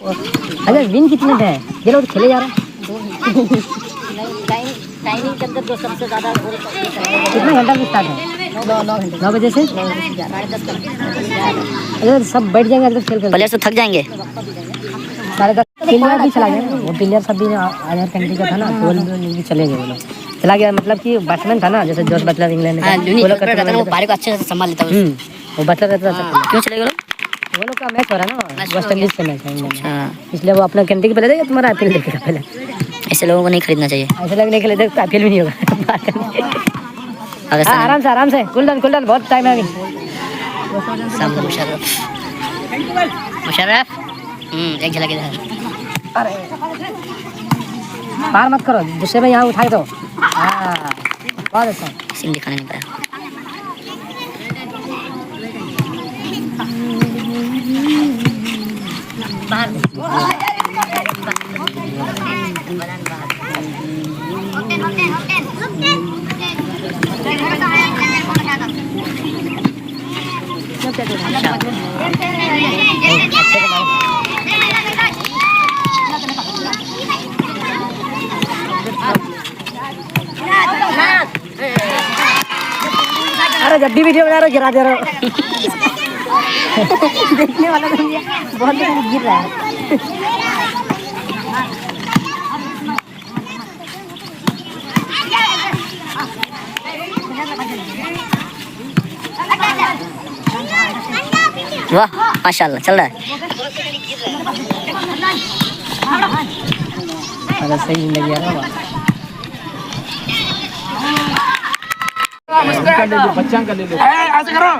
अरे विन कितने थे ये लोग खेले जा रहे हैं। टाइमिंग के अंदर जो सबसे ज़्यादा गोल कितना घंटा में स्टार्ट है? 9 बजे से 10:30। अरे सब बैठ जाएंगे तो खेल कर प्लेयर से थक जाएंगे। 10:30 प्लेयर भी चला गया वो प्लेयर सब भी आधार कंट्री का था ना तो भी चले गए वो लोग चला गया मतलब कि बैट्समैन था ना जैसे जोश बटलर इंग्लैंड में वो पारी को अच्छे से संभाल लेता है वो बटलर रहता था। क्यों चले गए वो लोग का मैच हो रहा है ना वेस्ट इंडीज से मैच है इसलिए वो अपना कंट्री के पहले देगा तुम्हारा आईपीएल देखेगा पहले। ऐसे लोगों को नहीं खरीदना चाहिए ऐसे लोग नहीं खेले तो आईपीएल भी नहीं होगा। आराम से कूल डाउन बहुत टाइम है अभी। मुशर्रफ एक झलक इधर अरे पार मत करो गुस्से में यहाँ उठाए दो। हाँ बहुत अच्छा सिम दिखाने नहीं पाया। अरे जब भी वीडियो बना रहे हो गिरा दे रहे हो। देखने वाला तो बहुत गिर रहा है। वाह माशाल्लाह चल रहा है। अरे सही जिंदगी है ना बच्चा कर ले लो ऐसे करो